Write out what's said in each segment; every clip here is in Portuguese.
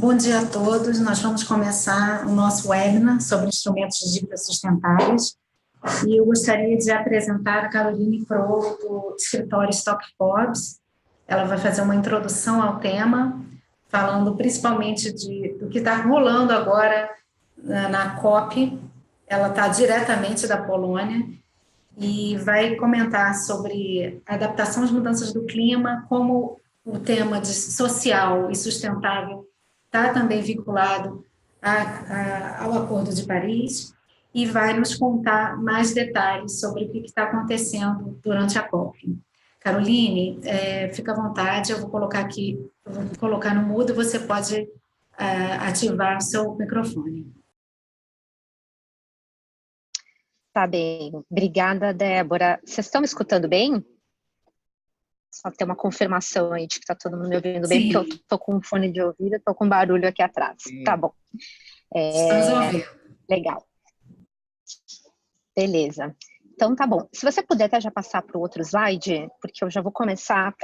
Bom dia a todos. Nós vamos começar o nosso webinar sobre instrumentos de dívida sustentáveis. E eu gostaria de apresentar a Caroline Crow, do escritório Stock Forbes. Ela vai fazer uma introdução ao tema, falando principalmente do que está rolando agora na COP. Ela está diretamente da Polônia e vai comentar sobre a adaptação às mudanças do clima, como o tema de social e sustentável está também vinculado ao Acordo de Paris, e vai nos contar mais detalhes sobre o que está acontecendo durante a COP. Caroline, fica à vontade, eu vou colocar no mudo e você pode ativar o seu microfone. Tá bem, obrigada, Débora. Vocês estão me escutando bem? Só ter uma confirmação aí de que está todo mundo me ouvindo bem, porque eu estou com um fone de ouvido, estou com barulho aqui atrás. Tá bom. Estamos ouvindo. Legal. Beleza. Então, tá bom. Se você puder até já passar para o outro slide, porque eu já vou começar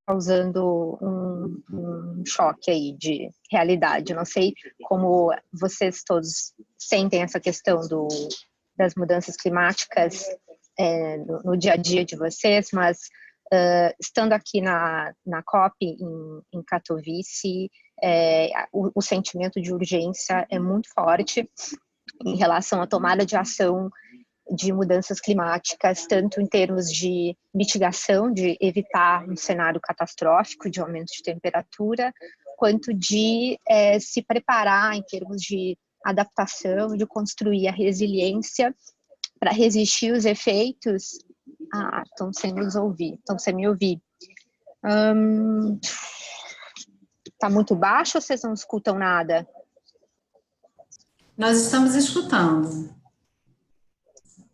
causando um choque aí de realidade. Eu não sei como vocês todos sentem essa questão das mudanças climáticas no dia a dia de vocês, mas estando aqui na COP em Katowice, o sentimento de urgência é muito forte em relação à tomada de ação de mudanças climáticas, tanto em termos de mitigação, de evitar um cenário catastrófico de aumento de temperatura, quanto de se preparar em termos de adaptação, de construir a resiliência para resistir os efeitos. Estão sem me ouvir. Tá muito baixo ou vocês não escutam nada? Nós estamos escutando.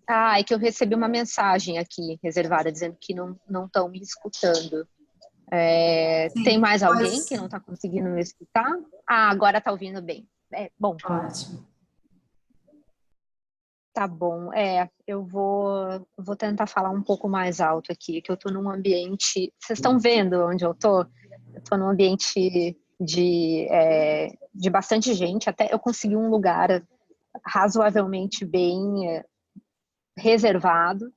É que eu recebi uma mensagem aqui reservada dizendo que não estão me escutando. Tem mais alguém que não está conseguindo me escutar? Agora está ouvindo bem. Bom. Ótimo. Tá bom, eu vou tentar falar um pouco mais alto aqui, que eu tô num ambiente, vocês estão vendo onde eu tô? Eu tô num ambiente de bastante gente, até eu consegui um lugar razoavelmente bem reservado,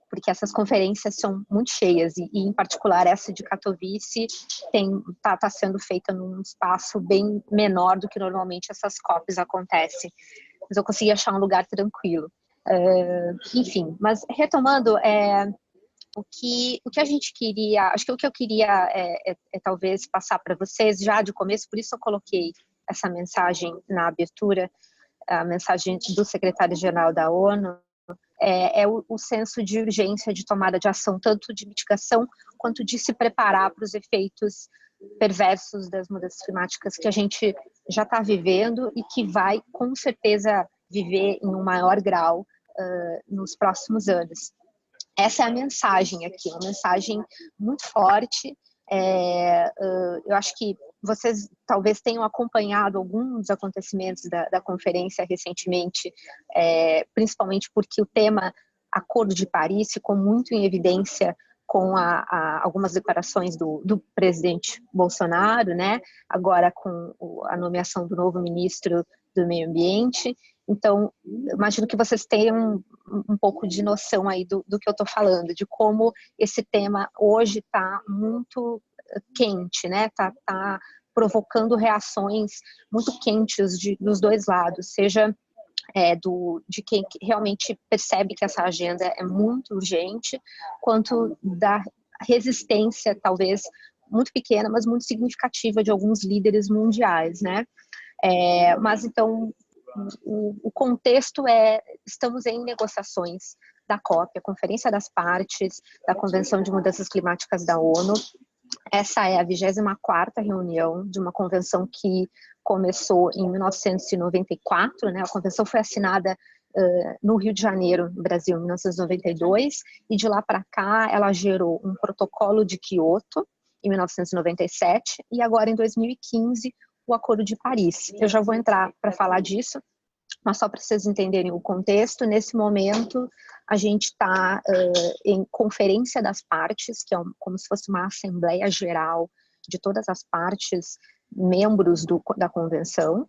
porque essas conferências são muito cheias, e em particular essa de Katowice tá sendo feita num espaço bem menor do que normalmente essas COPs acontecem. Mas eu consegui achar um lugar tranquilo. Enfim, mas retomando, o que a gente queria, acho que o que eu queria talvez passar para vocês já de começo, por isso eu coloquei essa mensagem na abertura, a mensagem do secretário-geral da ONU, o senso de urgência de tomada de ação, tanto de mitigação quanto de se preparar para os efeitos perversos das mudanças climáticas que a gente já está vivendo e que vai, com certeza, viver em um maior grau nos próximos anos. Essa é a mensagem aqui, uma mensagem muito forte. Eu acho que vocês talvez tenham acompanhado alguns acontecimentos da conferência recentemente, principalmente porque o tema Acordo de Paris ficou muito em evidência com algumas declarações do presidente Bolsonaro, né? Agora com a nomeação do novo ministro do Meio Ambiente. Então, imagino que vocês tenham um pouco de noção aí do que eu estou falando, de como esse tema hoje está muito quente, né? Tá provocando reações muito quentes dos dois lados, seja de quem realmente percebe que essa agenda é muito urgente, quanto da resistência, talvez muito pequena, mas muito significativa de alguns líderes mundiais, né? Mas então, o contexto estamos em negociações da COP, a Conferência das Partes da Convenção de Mudanças Climáticas da ONU. Essa é a 24ª reunião de uma convenção que começou em 1994, né? A convenção foi assinada no Rio de Janeiro, no Brasil, em 1992, e de lá para cá ela gerou um protocolo de Quioto, em 1997, e agora em 2015 o Acordo de Paris. Eu já vou entrar para falar disso, mas só para vocês entenderem o contexto, nesse momento a gente está em Conferência das Partes, que é como se fosse uma Assembleia Geral de todas as partes membros da convenção,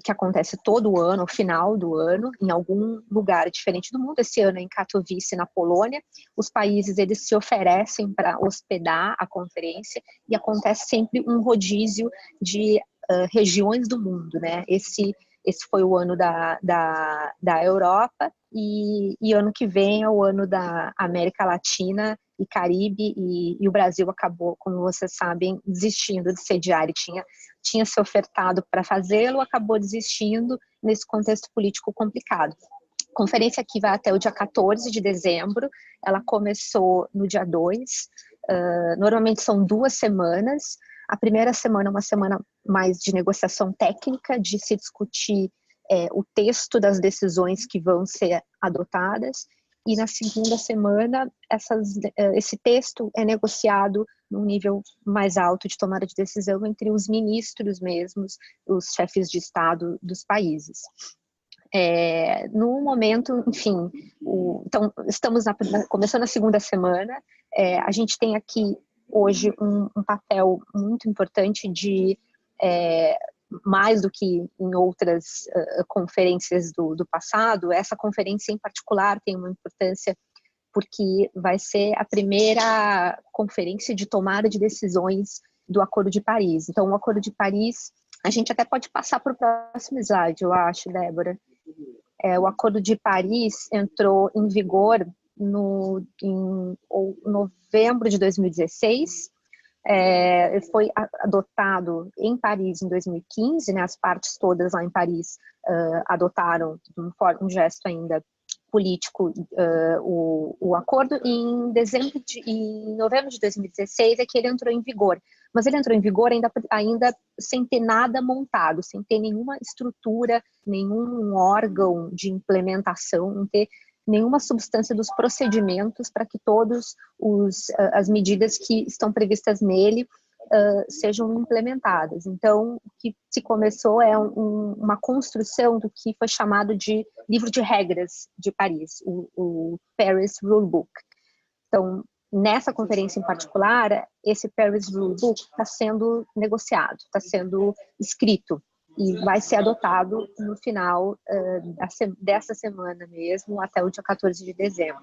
que acontece todo ano, ao final do ano, em algum lugar diferente do mundo. Esse ano é em Katowice, na Polônia. Os países eles se oferecem para hospedar a conferência e acontece sempre um rodízio de regiões do mundo, né? Esse foi o ano da Europa e ano que vem é o ano da América Latina e Caribe, e o Brasil acabou, como vocês sabem, desistindo de sediar, e tinha se ofertado para fazê-lo, acabou desistindo nesse contexto político complicado. A conferência aqui vai até o dia 14 de dezembro, ela começou no dia 2, normalmente são 2 semanas. A primeira semana é uma semana mais de negociação técnica, de se discutir o texto das decisões que vão ser adotadas, e na segunda semana esse texto é negociado num nível mais alto de tomada de decisão entre os ministros mesmos, os chefes de Estado dos países. No momento, enfim, então estamos começando a segunda semana, a gente tem aqui hoje um papel muito importante de mais do que em outras conferências do passado. Essa conferência em particular tem uma importância porque vai ser a primeira conferência de tomada de decisões do Acordo de Paris. Então, o Acordo de Paris, a gente até pode passar para o próximo slide, eu acho, Débora. O Acordo de Paris entrou em vigor em novembro de 2016, foi adotado em Paris em 2015, né, as partes todas lá em Paris adotaram um gesto ainda político o acordo, e em novembro de 2016 é que ele entrou em vigor, mas ele entrou em vigor ainda sem ter nada montado, sem ter nenhuma estrutura, nenhum órgão de implementação, não ter nenhuma substância dos procedimentos para que todas as medidas que estão previstas nele sejam implementadas. Então, o que se começou é uma construção do que foi chamado de livro de regras de Paris, o Paris Rulebook. Então, nessa conferência em particular, esse Paris Rulebook está sendo negociado, está sendo escrito, e vai ser adotado no final dessa semana mesmo, até o dia 14 de dezembro.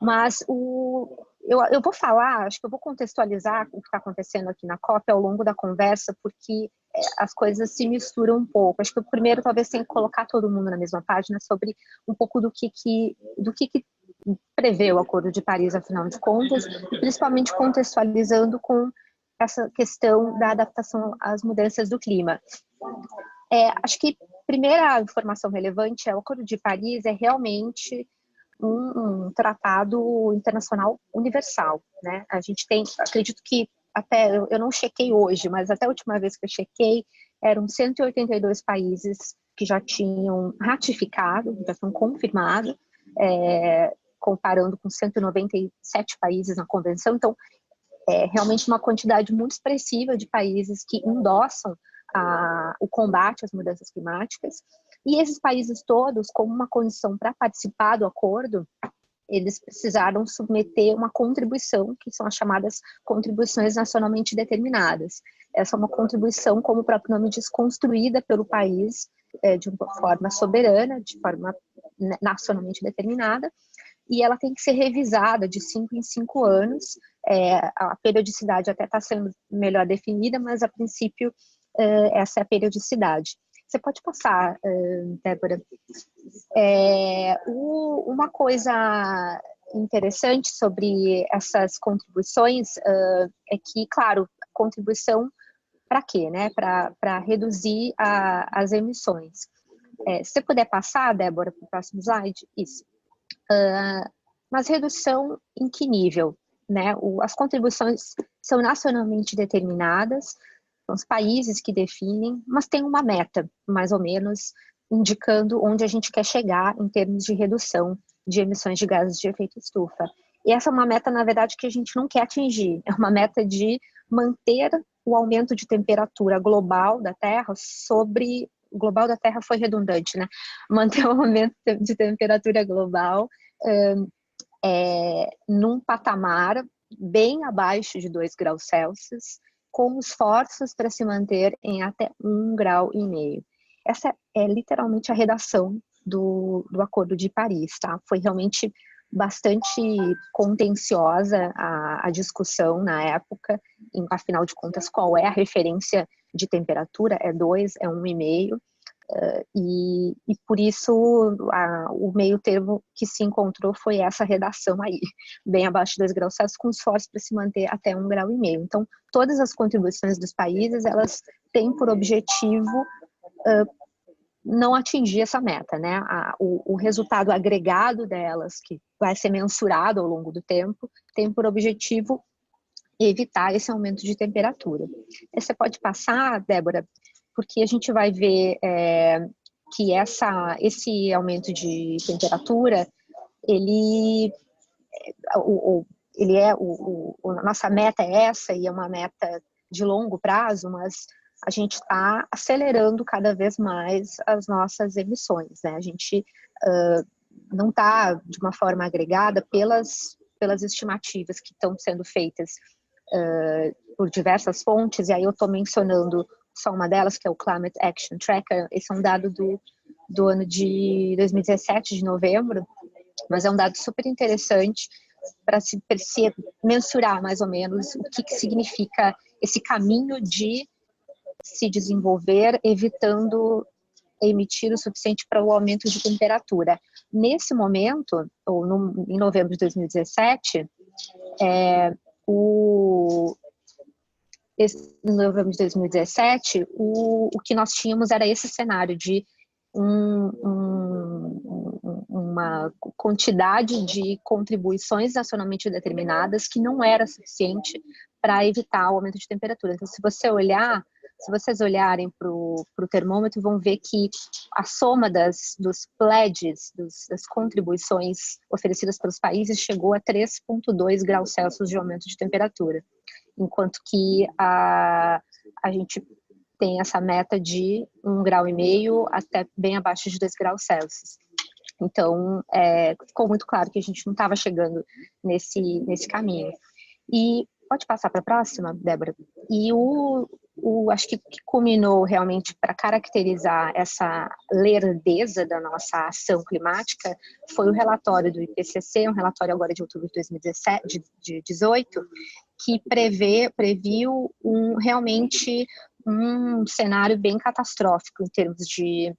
Mas eu vou falar, acho que eu vou contextualizar o que está acontecendo aqui na COP ao longo da conversa, porque as coisas se misturam um pouco. Acho que o primeiro talvez tenha que colocar todo mundo na mesma página sobre um pouco do que prevê o Acordo de Paris, afinal de contas, e principalmente contextualizando com essa questão da adaptação às mudanças do clima. Acho que a primeira informação relevante é o Acordo de Paris é realmente um tratado internacional universal, né? A gente tem, acredito que até, eu não chequei hoje, mas até a última vez que eu chequei, eram 182 países que já tinham ratificado, já tinham confirmado, comparando com 197 países na convenção. Então, é realmente uma quantidade muito expressiva de países que endossam o combate às mudanças climáticas. E esses países todos, como uma condição para participar do acordo, eles precisaram submeter uma contribuição, que são as chamadas contribuições nacionalmente determinadas. Essa é uma contribuição, como o próprio nome diz, construída pelo país de uma forma soberana, de forma nacionalmente determinada, e ela tem que ser revisada de 5 em 5 anos. A periodicidade até está sendo melhor definida, mas a princípio essa é a periodicidade. Você pode passar, Débora. Uma coisa interessante sobre essas contribuições é que, claro, contribuição para quê, né? Para reduzir as emissões. Se você puder passar, Débora, para o próximo slide, isso. Mas redução em que nível, né? As contribuições são nacionalmente determinadas, são os países que definem, mas tem uma meta, mais ou menos, indicando onde a gente quer chegar em termos de redução de emissões de gases de efeito estufa. E essa é uma meta, na verdade, que a gente não quer atingir, é uma meta de manter o aumento de temperatura global da Terra global da Terra foi redundante, né? Manter o aumento de temperatura global num patamar bem abaixo de 2 graus Celsius, com esforços para se manter em até 1,5 graus. Essa é literalmente a redação do Acordo de Paris, tá? Foi realmente bastante contenciosa a discussão na época, afinal de contas, qual é a referência de temperatura? É 2, é 1,5, e por isso o meio termo que se encontrou foi essa redação aí, bem abaixo de 2 graus Celsius, com esforço para se manter até 1,5 graus. Então, todas as contribuições dos países, elas têm por objetivo não atingir essa meta, né? O resultado agregado delas, que vai ser mensurado ao longo do tempo, tem por objetivo evitar esse aumento de temperatura. Você pode passar, Débora, porque a gente vai ver que esse aumento de temperatura, a nossa meta é essa, e é uma meta de longo prazo, mas a gente está acelerando cada vez mais as nossas emissões, né? A gente não está de uma forma agregada pelas estimativas que estão sendo feitas por diversas fontes, e aí eu estou mencionando só uma delas, que é o Climate Action Tracker. Esse é um dado do ano de 2017, de novembro, mas é um dado super interessante para se mensurar mais ou menos o que significa esse caminho de se desenvolver, evitando emitir o suficiente para o aumento de temperatura. Nesse momento, em novembro de 2017, em novembro de 2017, o que nós tínhamos era esse cenário de uma quantidade de contribuições nacionalmente determinadas que não era suficiente para evitar o aumento de temperatura. Então, se vocês olharem para o termômetro, vão ver que a soma dos pledges, das contribuições oferecidas pelos países, chegou a 3,2 graus Celsius de aumento de temperatura, enquanto que a gente tem essa meta de 1,5 graus até bem abaixo de 2 graus Celsius. Então, ficou muito claro que a gente não estava chegando nesse caminho. E pode passar para a próxima, Débora? E acho que culminou realmente para caracterizar essa lerdeza da nossa ação climática foi o relatório do IPCC, um relatório agora de outubro de 2018, que previu realmente um cenário bem catastrófico em termos de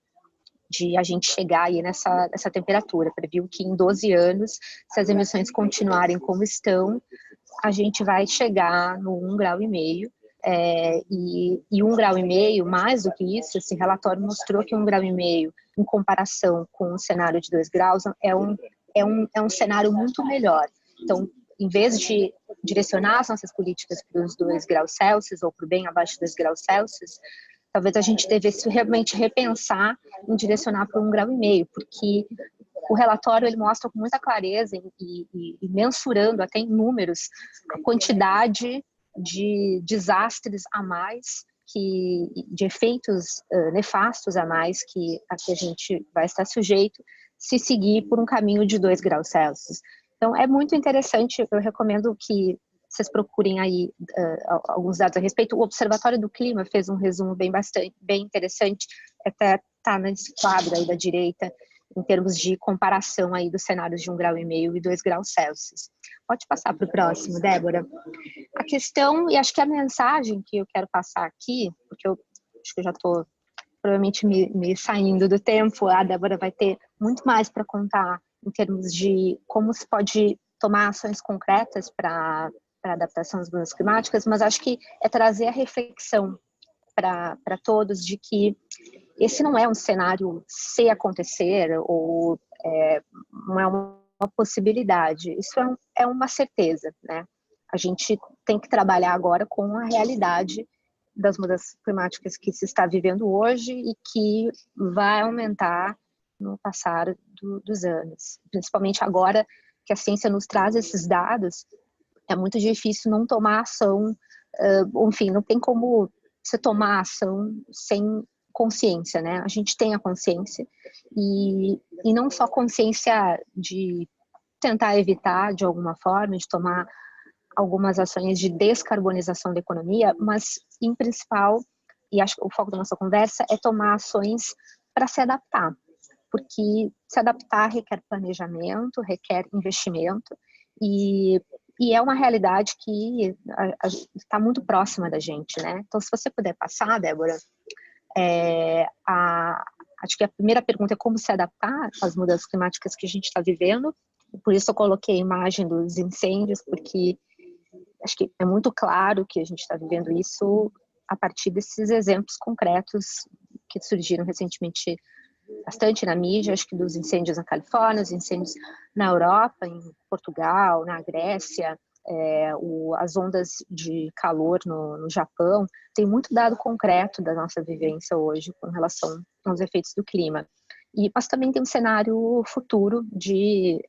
a gente chegar aí nessa temperatura. Previu que em 12 anos, se as emissões continuarem como estão, a gente vai chegar no 1,5 graus. E 1,5 graus, mais do que isso, esse relatório mostrou que 1,5 graus, em comparação com o cenário de 2 graus, é um cenário muito melhor. Então, em vez de direcionar as nossas políticas para os 2 graus Celsius ou para bem abaixo de 2 graus Celsius, talvez a gente devesse realmente repensar em direcionar para 1,5 graus, porque o relatório ele mostra com muita clareza e mensurando até em números a quantidade de desastres a mais, de efeitos nefastos a mais que a gente vai estar sujeito se seguir por um caminho de 2 graus Celsius. Então, é muito interessante, eu recomendo que vocês procurem aí alguns dados a respeito. O Observatório do Clima fez um resumo bem interessante, até está nesse quadro aí da direita, em termos de comparação aí dos cenários de 1,5 graus e 2 graus Celsius. Pode passar para o próximo, Débora. A questão, e acho que a mensagem que eu quero passar aqui, porque eu acho que eu já estou provavelmente me saindo do tempo, a Débora vai ter muito mais para contar em termos de como se pode tomar ações concretas para a adaptação às mudanças climáticas, mas acho que é trazer a reflexão para todos de que esse não é um cenário se acontecer ou não é uma possibilidade, isso é uma certeza, né? A gente tem que trabalhar agora com a realidade das mudanças climáticas que se está vivendo hoje e que vai aumentar no passar dos anos. Principalmente agora que a ciência nos traz esses dados, é muito difícil não tomar ação, enfim, não tem como você tomar ação sem consciência, né? A gente tem a consciência e não só consciência de tentar evitar de alguma forma, de tomar algumas ações de descarbonização da economia, mas, em principal, e acho que o foco da nossa conversa é tomar ações para se adaptar, porque se adaptar requer planejamento, requer investimento, e é uma realidade que está muito próxima da gente, né? Então, se você puder passar, Débora, acho que a primeira pergunta é como se adaptar às mudanças climáticas que a gente está vivendo. Por isso eu coloquei a imagem dos incêndios, porque acho que é muito claro que a gente está vivendo isso a partir desses exemplos concretos que surgiram recentemente bastante na mídia, acho que dos incêndios na Califórnia, os incêndios na Europa, em Portugal, na Grécia, as ondas de calor no Japão. Tem muito dado concreto da nossa vivência hoje com relação aos efeitos do clima. Mas também tem um cenário futuro de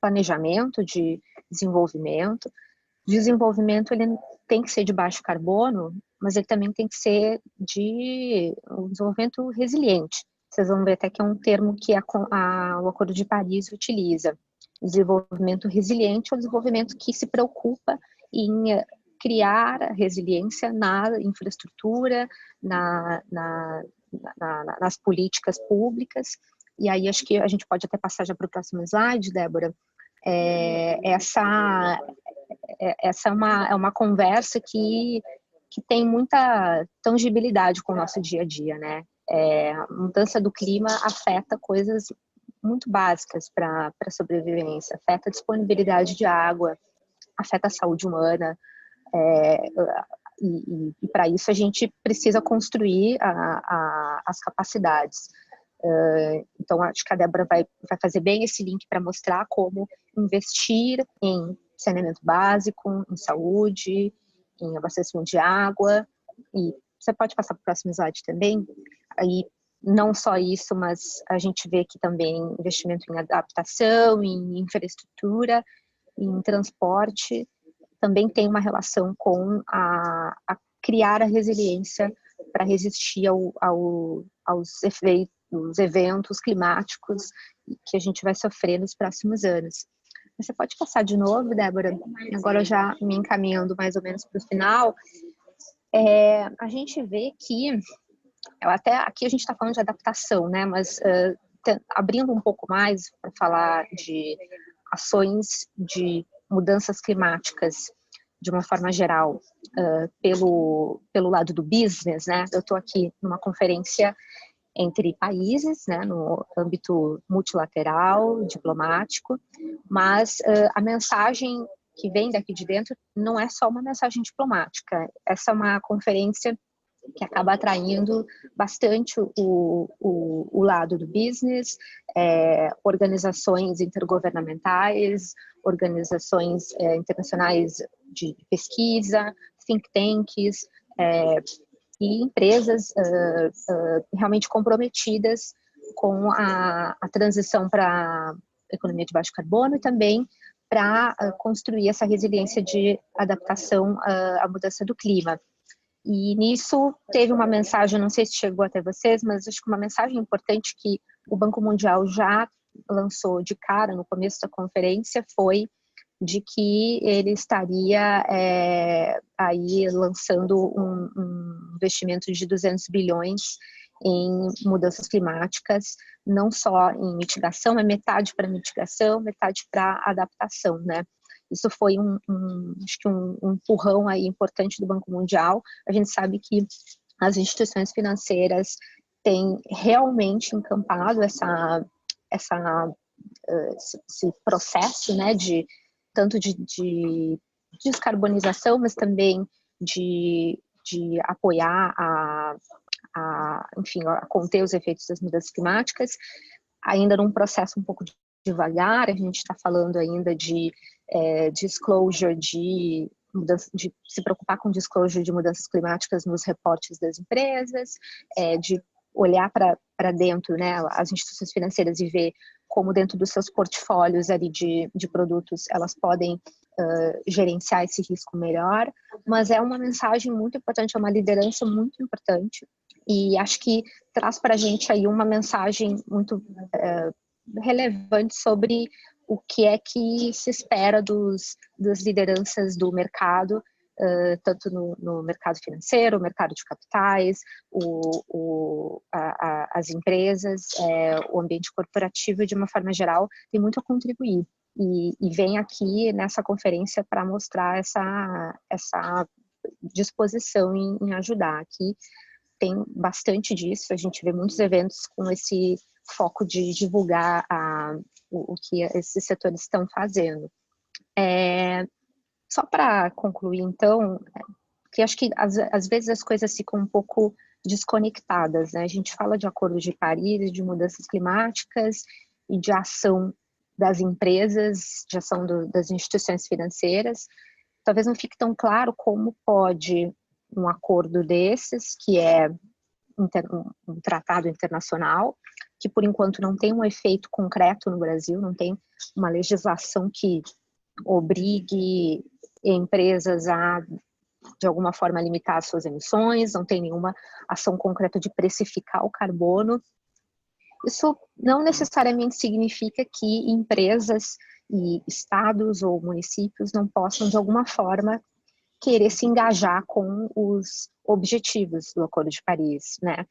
planejamento, de desenvolvimento. Desenvolvimento ele tem que ser de baixo carbono, mas ele também tem que ser de um desenvolvimento resiliente. Vocês vão ver até que é um termo que o Acordo de Paris utiliza. Desenvolvimento resiliente é o desenvolvimento que se preocupa em criar resiliência na infraestrutura, nas políticas públicas. E aí acho que a gente pode até passar já para o próximo slide, Débora. Essa é uma conversa que tem muita tangibilidade com o nosso dia a dia, né? A mudança do clima afeta coisas muito básicas para a sobrevivência, afeta a disponibilidade de água, afeta a saúde humana, e para isso a gente precisa construir as capacidades. Então, acho que a Débora vai fazer bem esse link para mostrar como investir em saneamento básico, em saúde, em abastecimento de água. E você pode passar para o próximo slide também. Aí, não só isso, mas a gente vê aqui também investimento em adaptação, em infraestrutura, em transporte. Também tem uma relação com a criar a resiliência para resistir aos efeitos, os eventos climáticos que a gente vai sofrer nos próximos anos. Você pode passar de novo, Débora? Agora já me encaminhando mais ou menos para o final. A gente vê que, até aqui a gente está falando de adaptação, né? Mas abrindo um pouco mais para falar de ações de mudanças climáticas de uma forma geral, pelo lado do business, né? Eu estou aqui numa conferência entre países, né, no âmbito multilateral, diplomático, mas a mensagem que vem daqui de dentro não é só uma mensagem diplomática. Essa é uma conferência que acaba atraindo bastante o lado do business, organizações intergovernamentais, organizações internacionais de pesquisa, think tanks, e empresas realmente comprometidas com a transição para a economia de baixo carbono e também para construir essa resiliência de adaptação à mudança do clima. E nisso teve uma mensagem, não sei se chegou até vocês, mas acho que uma mensagem importante que o Banco Mundial já lançou de cara no começo da conferência foi de que ele estaria aí lançando um investimento de 200 bilhões em mudanças climáticas, não só em mitigação, mas metade para mitigação, metade para adaptação, né? Isso foi acho que um empurrão aí importante do Banco Mundial. A gente sabe que as instituições financeiras têm realmente encampado esse processo, né, tanto de descarbonização, mas também de apoiar enfim, a conter os efeitos das mudanças climáticas, ainda num processo um pouco devagar. A gente está falando ainda de disclosure de se preocupar com disclosure de mudanças climáticas nos reportes das empresas, de olhar para dentro, né, as instituições financeiras e ver como dentro dos seus portfólios ali de produtos elas podem gerenciar esse risco melhor, mas é uma mensagem muito importante, é uma liderança muito importante, e acho que traz para a gente aí uma mensagem muito relevante sobre o que é que se espera das lideranças do mercado, tanto no mercado financeiro, mercado de capitais, as empresas, o ambiente corporativo, de uma forma geral, tem muito a contribuir. E vem aqui nessa conferência para mostrar essa disposição em ajudar. Aqui tem bastante disso, a gente vê muitos eventos com esse foco de divulgar o que esses setores estão fazendo. Só para concluir, então, que acho que às vezes as coisas ficam um pouco desconectadas, né? A gente fala de Acordo de Paris, de mudanças climáticas e de ação das empresas, de ação das instituições financeiras. Talvez não fique tão claro como pode um acordo desses, que é um tratado internacional, que por enquanto não tem um efeito concreto no Brasil, não tem uma legislação que obrigue empresas a, de alguma forma, limitar as suas emissões, não tem nenhuma ação concreta de precificar o carbono. Isso não necessariamente significa que empresas e estados ou municípios não possam, de alguma forma, querer se engajar com os objetivos do Acordo de Paris, né?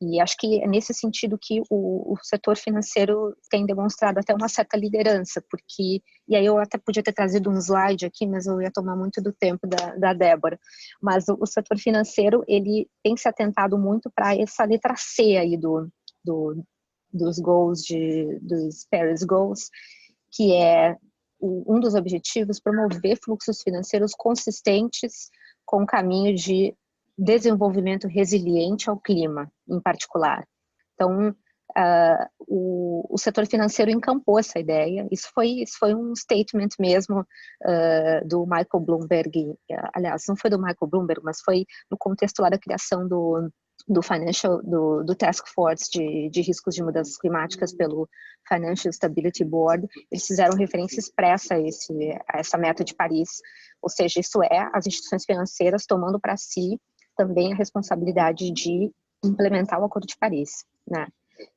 E acho que é nesse sentido que o setor financeiro tem demonstrado até uma certa liderança, porque, e aí eu até podia ter trazido um slide aqui, mas eu ia tomar muito do tempo da Débora, mas o setor financeiro, ele tem se atentado muito para essa letra C aí dos goals, dos Paris Goals, que é um dos objetivos, promover fluxos financeiros consistentes com o caminho de desenvolvimento resiliente ao clima, em particular. Então, o setor financeiro encampou essa ideia. Isso foi um statement mesmo do Michael Bloomberg. Aliás, não foi do Michael Bloomberg, mas foi no contexto lá da criação do Task Force de riscos de mudanças climáticas pelo Financial Stability Board. Eles fizeram referência expressa a essa meta de Paris, ou seja, isso é as instituições financeiras tomando para si também a responsabilidade de implementar o Acordo de Paris, né?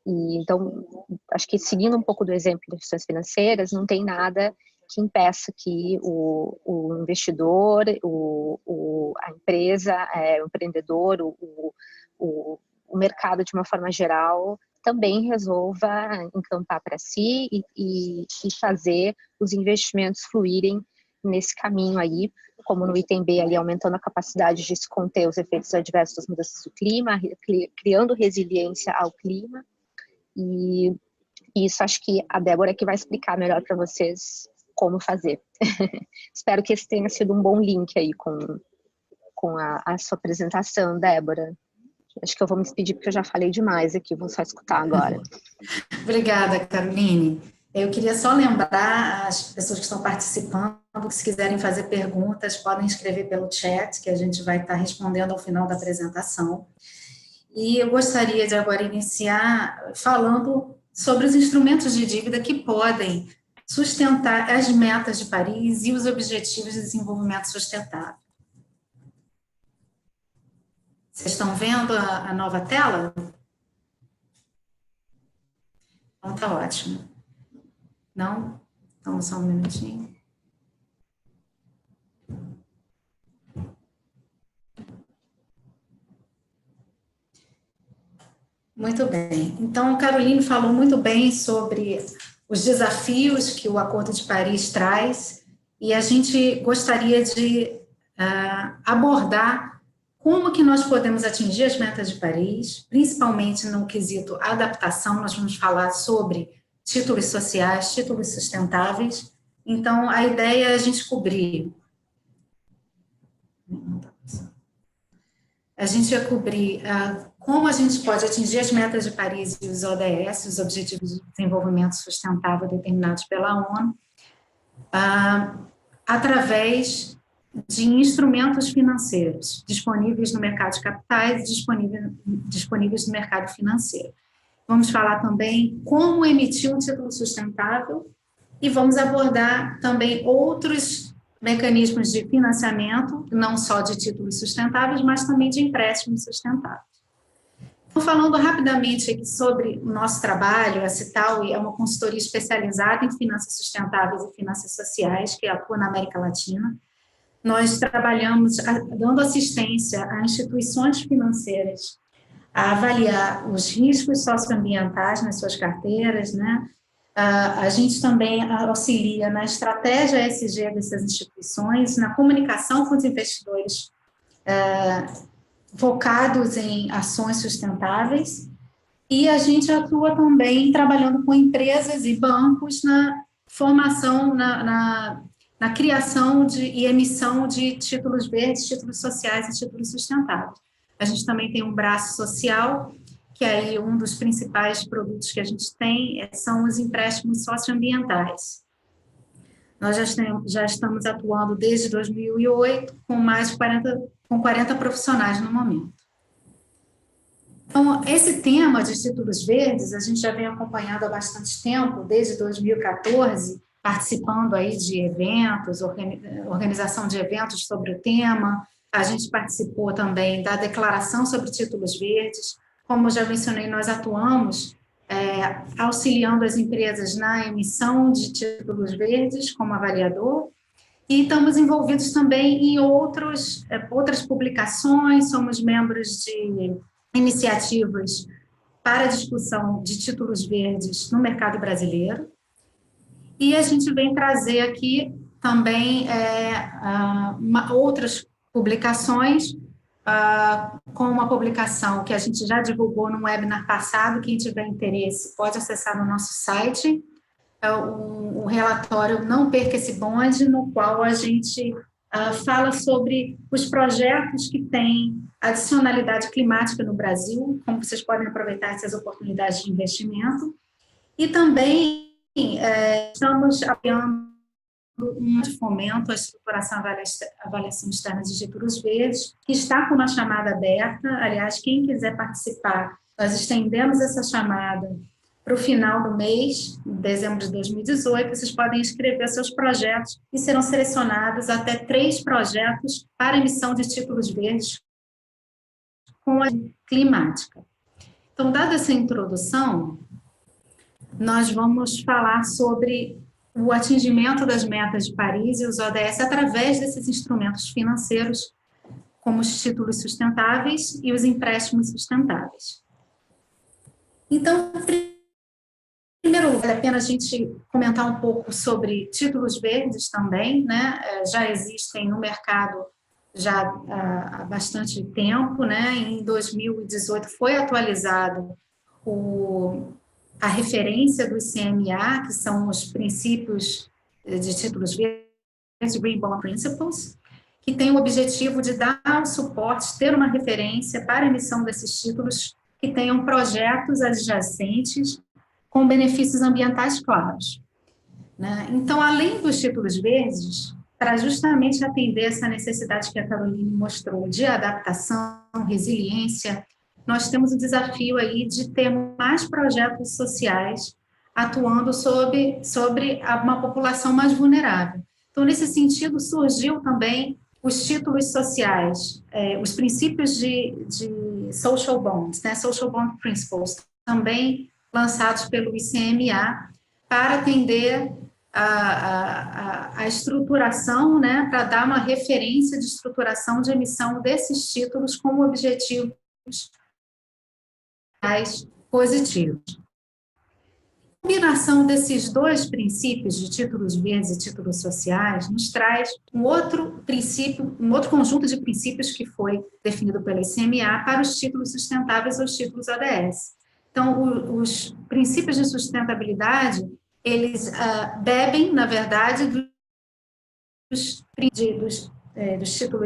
E então, acho que seguindo um pouco do exemplo das instituições financeiras, não tem nada que impeça que o investidor, a empresa, o empreendedor, o mercado de uma forma geral também resolva encampar para si e fazer os investimentos fluírem nesse caminho aí, como no item B ali, aumentando a capacidade de se conter os efeitos adversos das mudanças do clima, criando resiliência ao clima, e isso acho que a Débora que vai explicar melhor para vocês como fazer. Espero que esse tenha sido um bom link aí com a sua apresentação, Débora. Acho que eu vou me despedir porque eu já falei demais aqui, vou só escutar agora. Obrigada, Caroline. Eu queria só lembrar as pessoas que estão participando que, se quiserem fazer perguntas, podem escrever pelo chat, que a gente vai estar respondendo ao final da apresentação. E eu gostaria de agora iniciar falando sobre os instrumentos de dívida que podem sustentar as metas de Paris e os objetivos de desenvolvimento sustentável. Vocês estão vendo a nova tela? Então, tá ótimo. Não? Então, só um minutinho. Muito bem. Então, a Caroline falou muito bem sobre os desafios que o Acordo de Paris traz, e a gente gostaria de abordar como que nós podemos atingir as metas de Paris, principalmente no quesito adaptação. Nós vamos falar sobre títulos sociais, títulos sustentáveis. Então, a ideia é a gente cobrir. A gente vai cobrir como a gente pode atingir as metas de Paris e os ODS, os Objetivos de Desenvolvimento Sustentável determinados pela ONU, através de instrumentos financeiros disponíveis no mercado de capitais e disponíveis no mercado financeiro. Vamos falar também como emitir um título sustentável e vamos abordar também outros mecanismos de financiamento, não só de títulos sustentáveis, mas também de empréstimos sustentáveis. Falando rapidamente aqui sobre o nosso trabalho, a Cital é uma consultoria especializada em finanças sustentáveis e finanças sociais, que atua na América Latina. Nós trabalhamos dando assistência a instituições financeiras a avaliar os riscos socioambientais nas suas carteiras, né? A gente também auxilia na estratégia ESG dessas instituições, na comunicação com os investidores focados em ações sustentáveis, e a gente atua também trabalhando com empresas e bancos na formação, na criação e emissão de títulos verdes, títulos sociais e títulos sustentáveis. A gente também tem um braço social, que aí um dos principais produtos que a gente tem são os empréstimos socioambientais. Nós já estamos atuando desde 2008 com mais de 40 profissionais no momento. Então, esse tema de títulos verdes, a gente já vem acompanhando há bastante tempo, desde 2014, participando aí de eventos, organização de eventos sobre o tema. A gente participou também da declaração sobre títulos verdes. Como já mencionei, nós atuamos auxiliando as empresas na emissão de títulos verdes como avaliador, e estamos envolvidos também em outras publicações, somos membros de iniciativas para a discussão de títulos verdes no mercado brasileiro, e a gente vem trazer aqui também outras publicações, com uma publicação que a gente já divulgou no webinar passado. Quem tiver interesse pode acessar no nosso site, o relatório Não Perca Esse Bonde, no qual a gente fala sobre os projetos que têm adicionalidade climática no Brasil, como vocês podem aproveitar essas oportunidades de investimento, e também estamos apoiando um de fomento à estruturação e avaliação externa de títulos verdes, que está com uma chamada aberta. Aliás, quem quiser participar, nós estendemos essa chamada para o final do mês, dezembro de 2018, vocês podem inscrever seus projetos e serão selecionados até 3 projetos para emissão de títulos verdes com a climática. Então, dada essa introdução, nós vamos falar sobre o atingimento das metas de Paris e os ODS através desses instrumentos financeiros, como os títulos sustentáveis e os empréstimos sustentáveis. Então, primeiro, vale a pena a gente comentar um pouco sobre títulos verdes também, né? Já existem no mercado já há bastante tempo, né? Em 2018 foi atualizado a referência do ICMA, que são os princípios de títulos verdes, Green Bond Principles, que tem o objetivo de dar o suporte, ter uma referência para a emissão desses títulos que tenham projetos adjacentes com benefícios ambientais claros, né? Então, além dos títulos verdes, para justamente atender essa necessidade que a Caroline mostrou de adaptação, resiliência, nós temos o desafio aí de ter mais projetos sociais atuando sobre uma população mais vulnerável. Então, nesse sentido, surgiu também os títulos sociais, os princípios de social bonds, né, social bond principles, também lançados pelo ICMA, para atender a estruturação, né, para dar uma referência de estruturação de emissão desses títulos com objetivos positivos. A combinação desses 2 princípios de títulos verdes e títulos sociais nos traz um outro princípio, um outro conjunto de princípios que foi definido pela ICMA para os títulos sustentáveis ou os títulos ODS. Então, os princípios de sustentabilidade, eles bebem, na verdade, dos títulos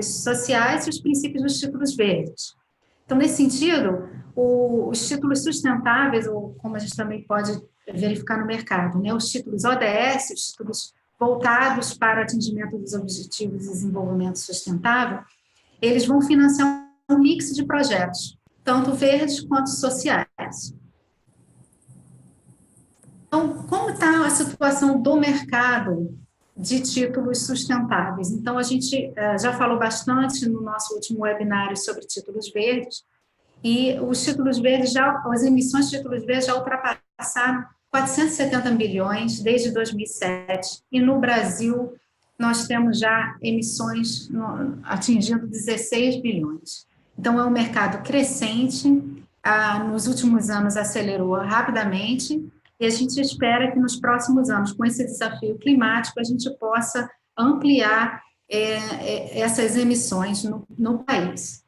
sociais e os princípios dos títulos verdes. Então, nesse sentido, os títulos sustentáveis, ou como a gente também pode verificar no mercado, né, os títulos ODS, os títulos voltados para o atingimento dos objetivos de desenvolvimento sustentável, eles vão financiar um mix de projetos, tanto verdes quanto sociais. Então, como está a situação do mercado de títulos sustentáveis? Então, a gente já falou bastante no nosso último webinário sobre títulos verdes, e os títulos verdes as emissões de títulos verdes já ultrapassaram 470 bilhões desde 2007, e no Brasil nós temos já emissões atingindo 16 bilhões. Então, é um mercado crescente, nos últimos anos acelerou rapidamente, e a gente espera que nos próximos anos, com esse desafio climático, a gente possa ampliar essas emissões no país.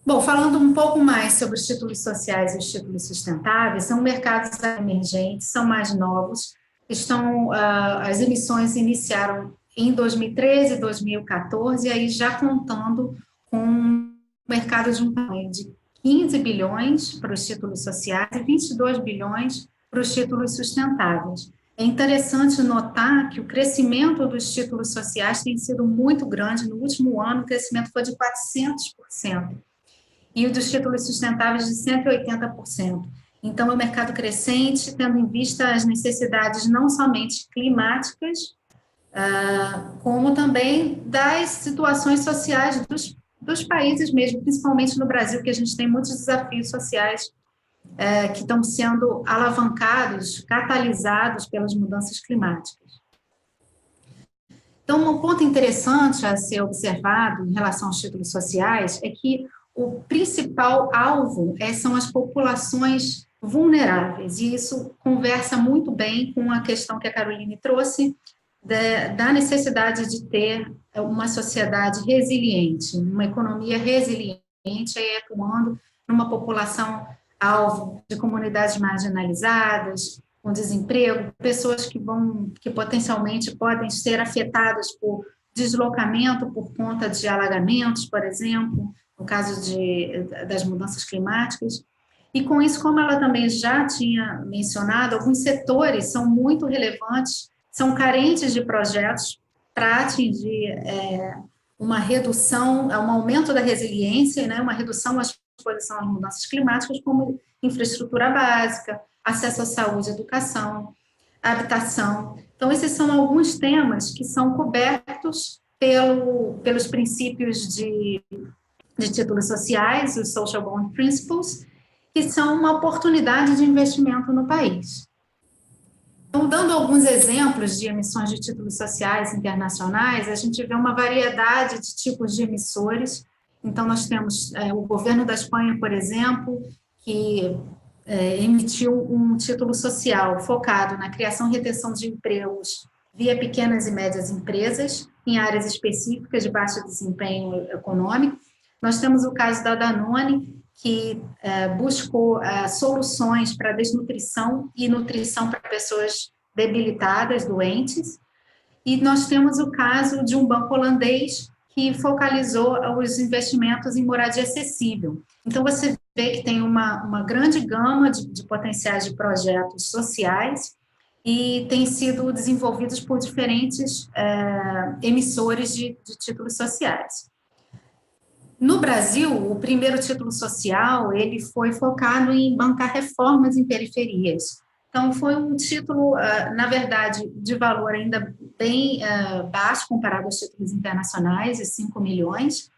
Bom, falando um pouco mais sobre os títulos sociais e os títulos sustentáveis, são mercados emergentes, são mais novos, as emissões iniciaram em 2013, 2014, e aí já contando com um mercado de um tamanho de 15 bilhões para os títulos sociais e 22 bilhões para os títulos sustentáveis. É interessante notar que o crescimento dos títulos sociais tem sido muito grande. No último ano, o crescimento foi de 400%, e o dos títulos sustentáveis de 180%. Então, é um mercado crescente, tendo em vista as necessidades não somente climáticas, como também das situações sociais dos países mesmo, principalmente no Brasil, que a gente tem muitos desafios sociais que estão sendo alavancados, catalisados pelas mudanças climáticas. Então, um ponto interessante a ser observado em relação aos títulos sociais é que o principal alvo são as populações vulneráveis, e isso conversa muito bem com a questão que a Caroline trouxe da necessidade de ter uma sociedade resiliente, uma economia resiliente, atuando numa população alvo de comunidades marginalizadas, com desemprego, pessoas que potencialmente podem ser afetadas por deslocamento por conta de alagamentos, por exemplo, no caso das mudanças climáticas. E com isso, como ela também já tinha mencionado, alguns setores são muito relevantes, são carentes de projetos para atingir uma redução, um aumento da resiliência, né, uma redução à exposição às mudanças climáticas, como infraestrutura básica, acesso à saúde, educação, habitação. Então, esses são alguns temas que são cobertos pelos princípios de títulos sociais, os Social Bond Principles, que são uma oportunidade de investimento no país. Então, dando alguns exemplos de emissões de títulos sociais internacionais, a gente vê uma variedade de tipos de emissores. Então, nós temos o governo da Espanha, por exemplo, que emitiu um título social focado na criação e retenção de empregos via pequenas e médias empresas em áreas específicas de baixo desempenho econômico. Nós temos o caso da Danone, que buscou soluções para desnutrição e nutrição para pessoas debilitadas, doentes. E nós temos o caso de um banco holandês que focalizou os investimentos em moradia acessível. Então, você vê que tem uma grande gama de potenciais de projetos sociais e têm sido desenvolvidos por diferentes emissores de títulos sociais. No Brasil, o primeiro título social, ele foi focado em bancar reformas em periferias. Então, foi um título, na verdade, de valor ainda bem baixo, comparado aos títulos internacionais, de 5 milhões.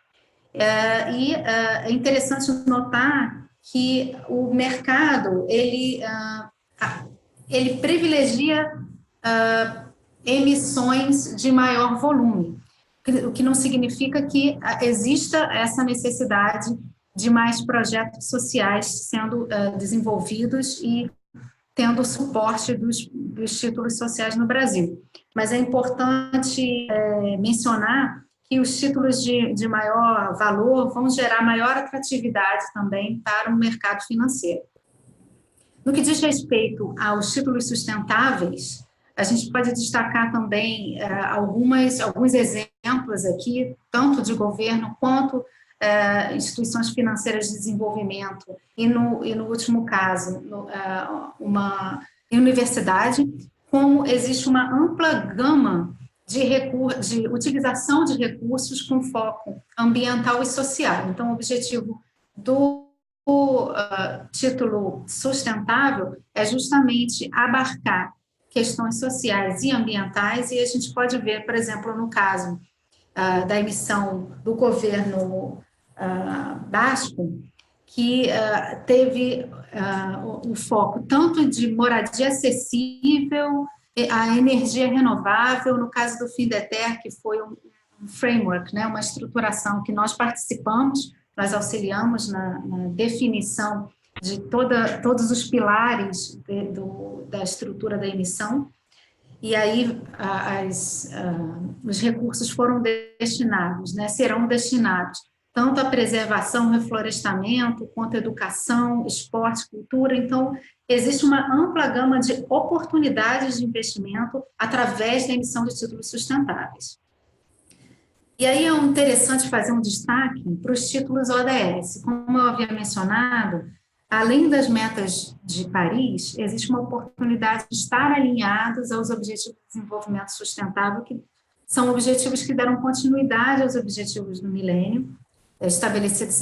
E é interessante notar que o mercado, ele privilegia emissões de maior volume, o que não significa que exista essa necessidade de mais projetos sociais sendo desenvolvidos e tendo o suporte dos títulos sociais no Brasil. Mas é importante mencionar que os títulos de maior valor vão gerar maior atratividade também para o mercado financeiro. No que diz respeito aos títulos sustentáveis, a gente pode destacar também alguns exemplos aqui, tanto de governo quanto instituições financeiras de desenvolvimento, e no último caso, uma universidade, como existe uma ampla gama de utilização de recursos com foco ambiental e social. Então, o objetivo do título sustentável é justamente abarcar questões sociais e ambientais, e a gente pode ver, por exemplo, no caso da emissão do governo Basco, que teve o foco tanto de moradia acessível, a energia renovável, no caso do Findeter, que foi um framework, né, uma estruturação que nós participamos, nós auxiliamos na definição de todos os pilares da estrutura da emissão, e aí os recursos foram destinados, né, serão destinados tanto à preservação, reflorestamento, quanto à educação, esporte, cultura. Então, existe uma ampla gama de oportunidades de investimento através da emissão de títulos sustentáveis. E aí é interessante fazer um destaque para os títulos ODS. Como eu havia mencionado, além das metas de Paris, existe uma oportunidade de estar alinhados aos Objetivos de Desenvolvimento Sustentável, que são objetivos que deram continuidade aos Objetivos do Milênio, estabelecidos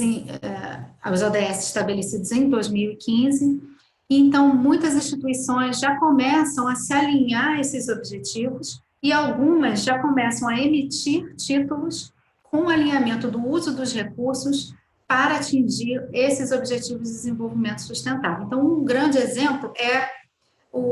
os ODS estabelecidos em 2015. E, então, muitas instituições já começam a se alinhar a esses objetivos e algumas já começam a emitir títulos com alinhamento do uso dos recursos para atingir esses objetivos de desenvolvimento sustentável. Então, um grande exemplo é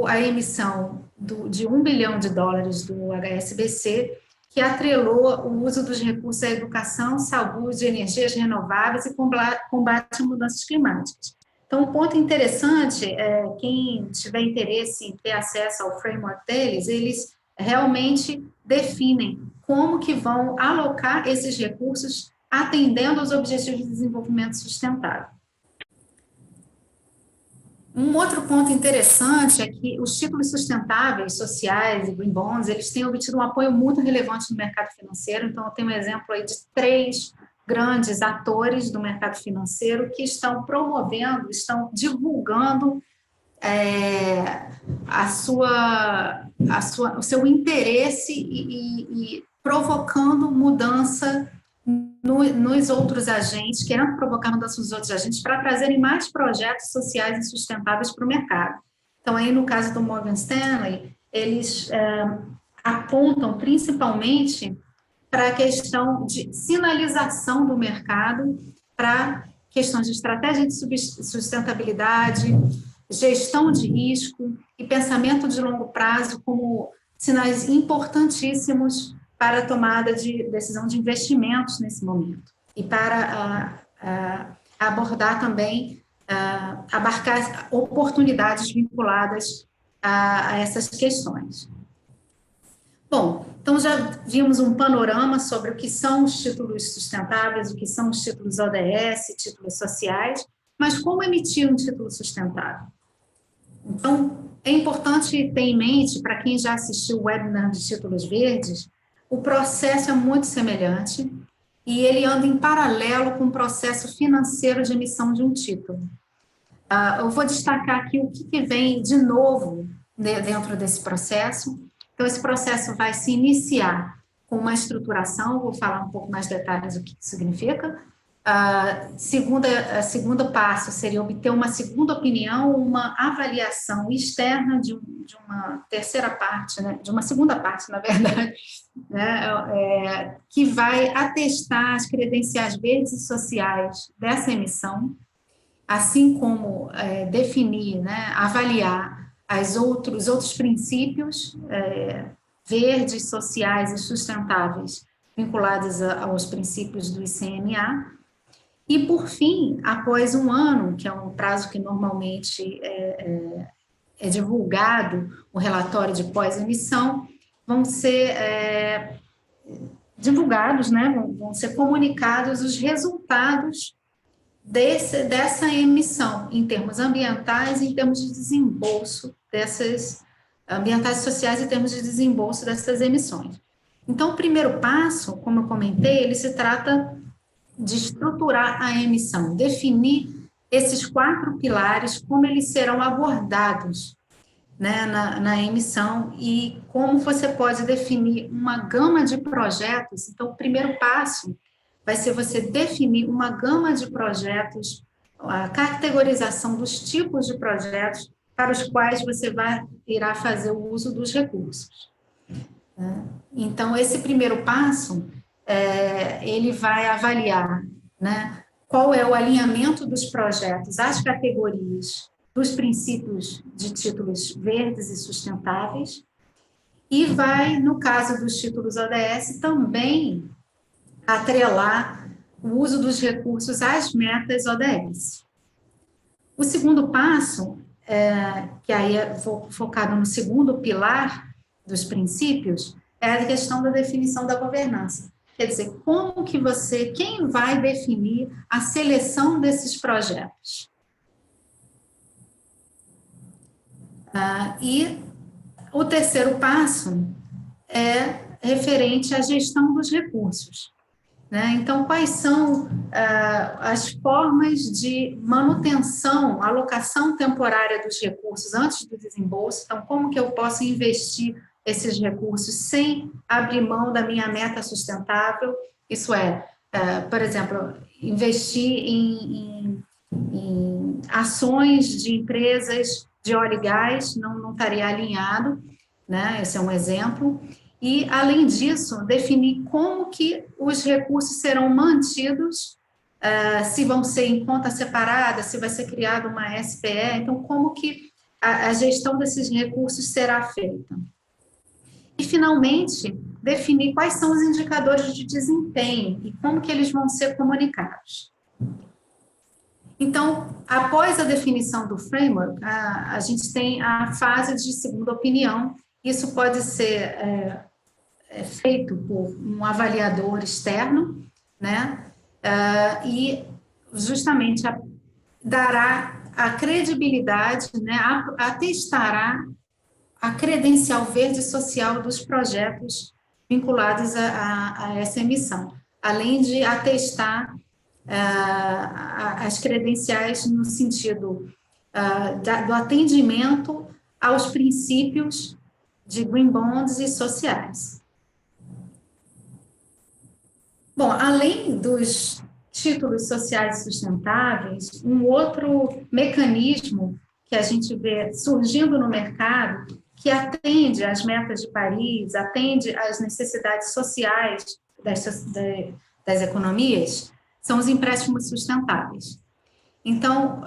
a emissão de $1 bilhão do HSBC, que atrelou o uso dos recursos à educação, saúde, energias renováveis e combate a mudanças climáticas. Então, um ponto interessante é quem tiver interesse em ter acesso ao framework deles, eles realmente definem como que vão alocar esses recursos atendendo aos objetivos de desenvolvimento sustentável. Um outro ponto interessante é que os títulos sustentáveis, sociais e green bonds, eles têm obtido um apoio muito relevante no mercado financeiro. Então, eu tenho um exemplo aí de 3 grandes atores do mercado financeiro que estão promovendo, estão divulgando o seu interesse e provocando mudança nos outros agentes, querendo provocar mudança nos outros agentes para trazerem mais projetos sociais e sustentáveis para o mercado. Então, aí no caso do Morgan Stanley, eles apontam principalmente para a questão de sinalização do mercado para questões de estratégia de sustentabilidade, gestão de risco e pensamento de longo prazo como sinais importantíssimos para a tomada de decisão de investimentos nesse momento e para abordar também, abarcar oportunidades vinculadas a essas questões. Bom, então já vimos um panorama sobre o que são os títulos sustentáveis, o que são os títulos ODS, títulos sociais, mas como emitir um título sustentável? Então, é importante ter em mente, para quem já assistiu o webinar de títulos verdes, o processo é muito semelhante e ele anda em paralelo com o processo financeiro de emissão de um título. Eu vou destacar aqui o que vem de novo dentro desse processo. Então, esse processo vai se iniciar com uma estruturação, vou falar um pouco mais detalhes do que isso significa. Segundo passo seria obter uma segunda opinião, uma avaliação externa de uma terceira parte, né, de uma segunda parte, na verdade, né, que vai atestar as credenciais verdes e sociais dessa emissão, assim como definir, né, avaliar os outros princípios verdes, sociais e sustentáveis vinculados aos princípios do ICMA. E, por fim, após um ano, que é um prazo que normalmente é divulgado, o relatório de pós-emissão, vão ser divulgados, né, vão ser comunicados os resultados dessa emissão, em termos ambientais e em termos de desembolso ambientais e sociais em termos de desembolso dessas emissões. Então, o primeiro passo, como eu comentei, ele se trata de estruturar a emissão, definir esses 4 pilares, como eles serão abordados, né, na emissão e como você pode definir uma gama de projetos. Então, o primeiro passo vai ser você definir uma gama de projetos, a categorização dos tipos de projetos para os quais você irá fazer o uso dos recursos. Então, esse primeiro passo, ele vai avaliar, né? Qual é o alinhamento dos projetos às categorias dos princípios de títulos verdes e sustentáveis, e vai, no caso dos títulos ODS, também atrelar o uso dos recursos às metas ODS. O segundo passo, que aí é focado no segundo pilar dos princípios, é a questão da definição da governança. Quer dizer, quem vai definir a seleção desses projetos? E o terceiro passo é referente à gestão dos recursos, né? Então, quais são as formas de manutenção, alocação temporária dos recursos antes do desembolso? Então, como que eu posso investir esses recursos sem abrir mão da minha meta sustentável? Isso é, por exemplo, investir em ações de empresas de óleo e gás, não estaria alinhado, né? Esse é um exemplo. E, além disso, definir como que os recursos serão mantidos, se vão ser em conta separada, se vai ser criada uma SPE, então, como que a gestão desses recursos será feita. E, finalmente, definir quais são os indicadores de desempenho e como que eles vão ser comunicados. Então, após a definição do framework, a gente tem a fase de segunda opinião. Isso pode ser feito por um avaliador externo, né? E justamente dará a credibilidade, né? Atestará a credencial verde social dos projetos vinculados a essa emissão, além de atestar as credenciais no sentido do atendimento aos princípios de green bonds e sociais. Bom, além dos títulos sociais sustentáveis, um outro mecanismo que a gente vê surgindo no mercado, que atende às metas de Paris, atende às necessidades sociais das economias, são os empréstimos sustentáveis. Então,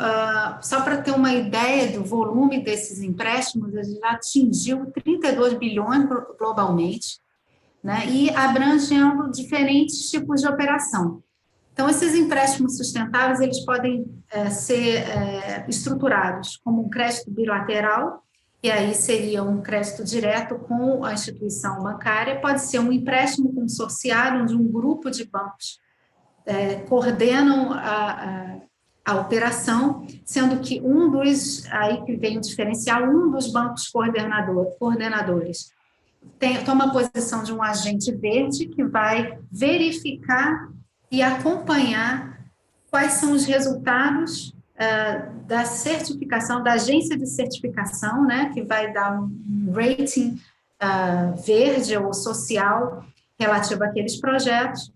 só para ter uma ideia do volume desses empréstimos, ele já atingiu 32 bilhões globalmente, né, e abrangendo diferentes tipos de operação. Então, esses empréstimos sustentáveis, eles podem ser estruturados como um crédito bilateral, e aí seria um crédito direto com a instituição bancária, pode ser um empréstimo consorciado, onde um grupo de bancos coordenam a operação, sendo que aí que vem o diferencial, um dos bancos coordenadores toma a posição de um agente verde que vai verificar e acompanhar quais são os resultados da certificação, da agência de certificação, né, que vai dar um rating verde ou social relativo àqueles projetos.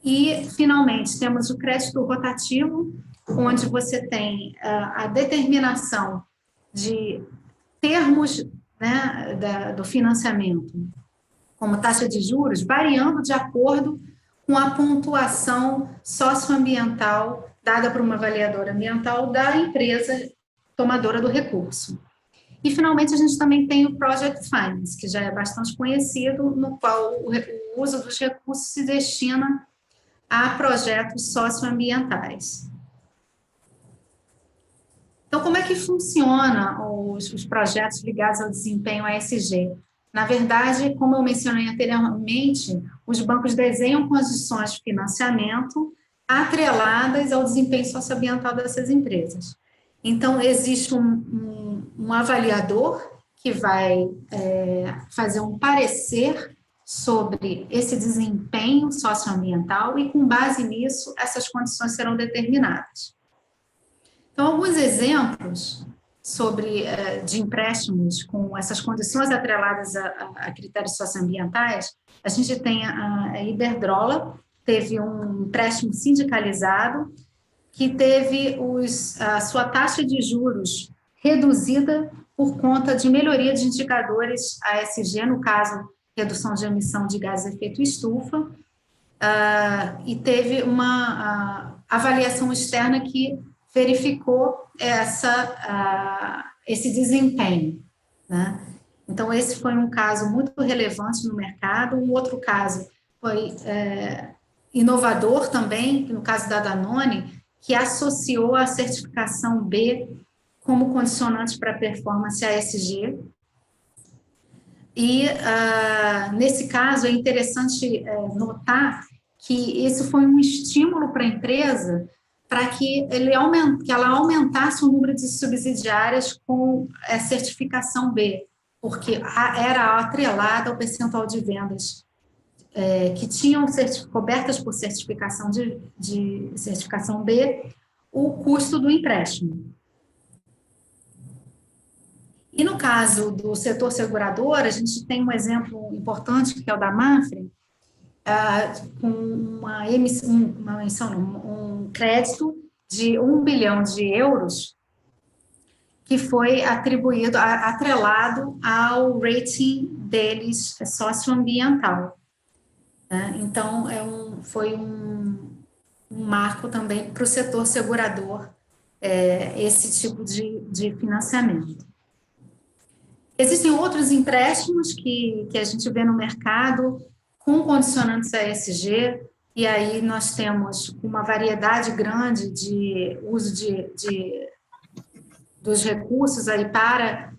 E, finalmente, temos o crédito rotativo, onde você tem a determinação de termos, né, do financiamento, como taxa de juros, variando de acordo com a pontuação socioambiental dada por uma avaliadora ambiental da empresa tomadora do recurso. E, finalmente, a gente também tem o Project Finance, que já é bastante conhecido, no qual o uso dos recursos se destina a projetos socioambientais. Então, como é que funcionam os projetos ligados ao desempenho ESG? Na verdade, como eu mencionei anteriormente, os bancos desenham condições de financiamento atreladas ao desempenho socioambiental dessas empresas. Então, existe um avaliador que vai fazer um parecer sobre esse desempenho socioambiental e, com base nisso, essas condições serão determinadas. Então, alguns exemplos de empréstimos com essas condições atreladas a critérios socioambientais, a gente tem a Iberdrola, teve um empréstimo sindicalizado, que teve a sua taxa de juros reduzida por conta de melhoria de indicadores ASG, no caso, redução de emissão de gases de efeito estufa, e teve uma avaliação externa que verificou esse desempenho, né? Então, esse foi um caso muito relevante no mercado. Um outro caso foi inovador também, no caso da Danone, que associou a certificação B como condicionante para performance ASG. E, nesse caso, é interessante notar que isso foi um estímulo para a empresa para que ela aumentasse o número de subsidiárias com a certificação B, porque era atrelada ao percentual de vendas que tinham cobertas por certificação de certificação B, o custo do empréstimo. E no caso do setor segurador, a gente tem um exemplo importante, que é o da Mapfre, com um crédito de 1 bilhão de euros, que foi atrelado ao rating deles socioambiental. Então, foi um marco também para o setor segurador, esse tipo de financiamento. Existem outros empréstimos que a gente vê no mercado com condicionantes ASG, e aí nós temos uma variedade grande de uso dos recursos aí para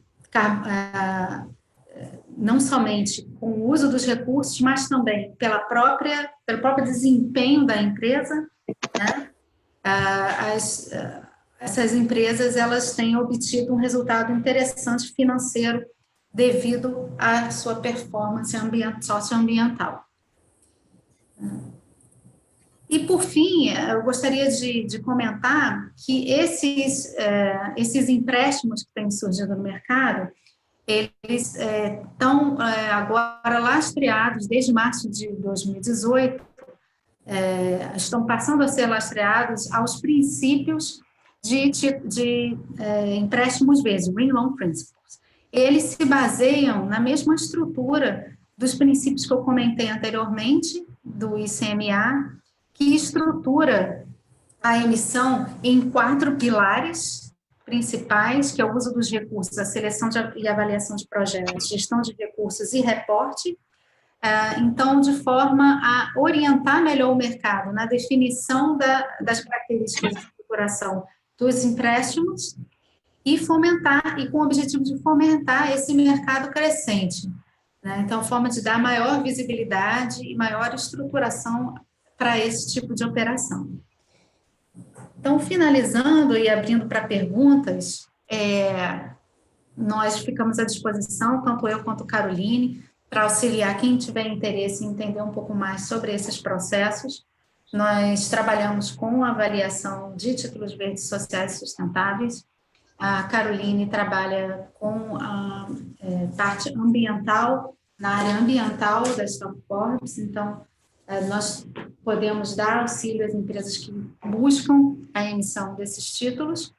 não somente com o uso dos recursos, mas também pelo próprio desempenho da empresa, né? Essas empresas, elas têm obtido um resultado interessante financeiro devido à sua performance socioambiental. E, por fim, eu gostaria de comentar que esses empréstimos que têm surgido no mercado, eles estão agora lastreados desde março de 2018, estão passando a ser lastreados aos princípios de empréstimos verdes, Green Loan Principles. Eles se baseiam na mesma estrutura dos princípios que eu comentei anteriormente, do ICMA, que estrutura a emissão em 4 pilares principais, que é o uso dos recursos, a seleção e avaliação de projetos, gestão de recursos e reporte. Então, de forma a orientar melhor o mercado na definição das características de estruturação dos empréstimos e com o objetivo de fomentar esse mercado crescente, né? Então, forma de dar maior visibilidade e maior estruturação para esse tipo de operação. Então, finalizando e abrindo para perguntas, nós ficamos à disposição, tanto eu quanto Caroline, para auxiliar quem tiver interesse em entender um pouco mais sobre esses processos. Nós trabalhamos com avaliação de títulos verdes sociais sustentáveis. A Caroline trabalha com a parte ambiental, na área ambiental da Stock Corps, então nós podemos dar auxílio às empresas que buscam a emissão desses títulos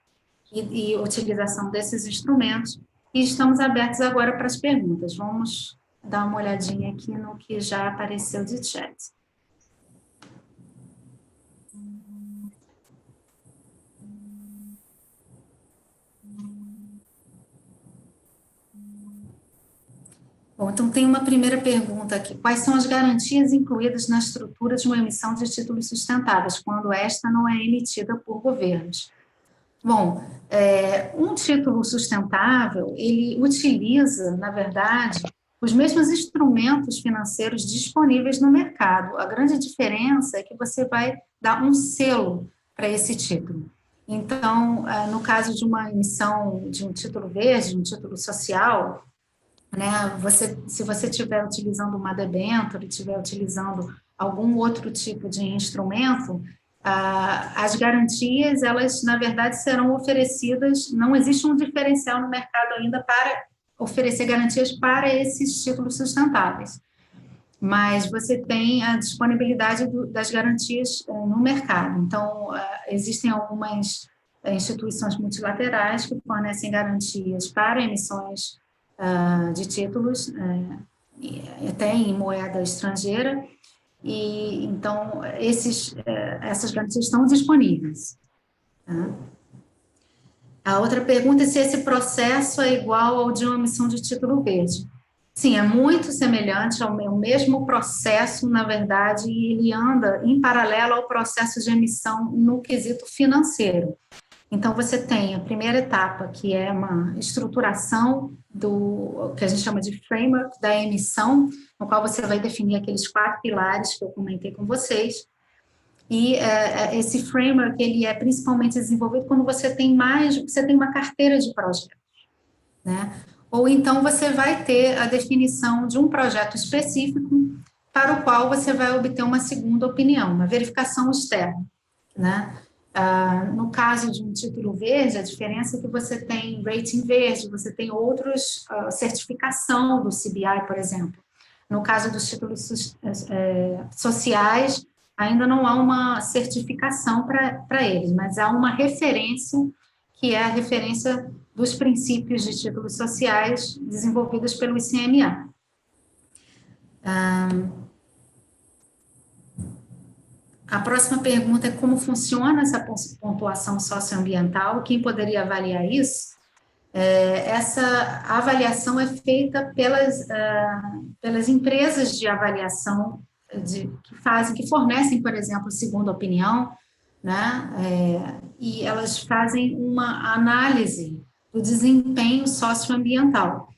e utilização desses instrumentos, e estamos abertos agora para as perguntas. Vamos dar uma olhadinha aqui no que já apareceu de chat. Bom, então tem uma primeira pergunta aqui. Quais são as garantias incluídas na estrutura de uma emissão de títulos sustentáveis, quando esta não é emitida por governos? Bom, um título sustentável, ele utiliza, na verdade, os mesmos instrumentos financeiros disponíveis no mercado. A grande diferença é que você vai dar um selo para esse título. Então, no caso de uma emissão de um título verde, um título social, né, se você estiver utilizando uma debênture, estiver utilizando algum outro tipo de instrumento, as garantias, elas, na verdade, serão oferecidas, não existe um diferencial no mercado ainda para oferecer garantias para esses títulos sustentáveis, mas você tem a disponibilidade das garantias no mercado. Então, existem algumas instituições multilaterais que fornecem garantias para emissões de títulos, até em moeda estrangeira, e então essas garantias estão disponíveis. Tá? A outra pergunta é se esse processo é igual ao de uma emissão de título verde. Sim, é muito semelhante ao mesmo processo, na verdade, e ele anda em paralelo ao processo de emissão no quesito financeiro. Então, você tem a primeira etapa, que é uma estruturação do que a gente chama de framework da emissão, no qual você vai definir aqueles 4 pilares que eu comentei com vocês. E esse framework, ele é principalmente desenvolvido quando você tem uma carteira de projetos, né? Ou então você vai ter a definição de um projeto específico para o qual você vai obter uma segunda opinião, uma verificação externa, né? No caso de um título verde, a diferença é que você tem rating verde, você tem outros, certificação do CBI, por exemplo. No caso dos títulos sociais, ainda não há uma certificação para eles, mas há uma referência, que é a referência dos princípios de títulos sociais desenvolvidos pelo ICMA. A próxima pergunta é como funciona essa pontuação socioambiental, quem poderia avaliar isso? Essa avaliação é feita pelas empresas de avaliação que fornecem, por exemplo, segunda opinião, né? E elas fazem uma análise do desempenho socioambiental.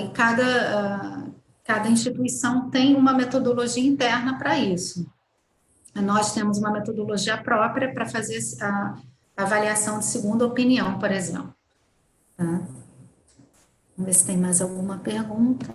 E cada instituição tem uma metodologia interna para isso. Nós temos uma metodologia própria para fazer a avaliação de segunda opinião, por exemplo. Tá? Vamos ver se tem mais alguma pergunta.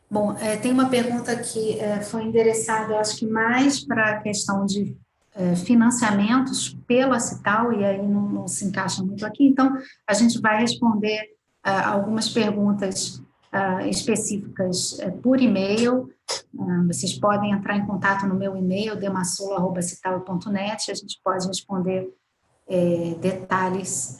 Bom, tem uma pergunta que foi endereçada, eu acho que mais para a questão de financiamentos pela Cital, e aí não se encaixa muito aqui, então a gente vai responder algumas perguntas específicas por e-mail. Vocês podem entrar em contato no meu e-mail, demassolo@cital.net, a gente pode responder detalhes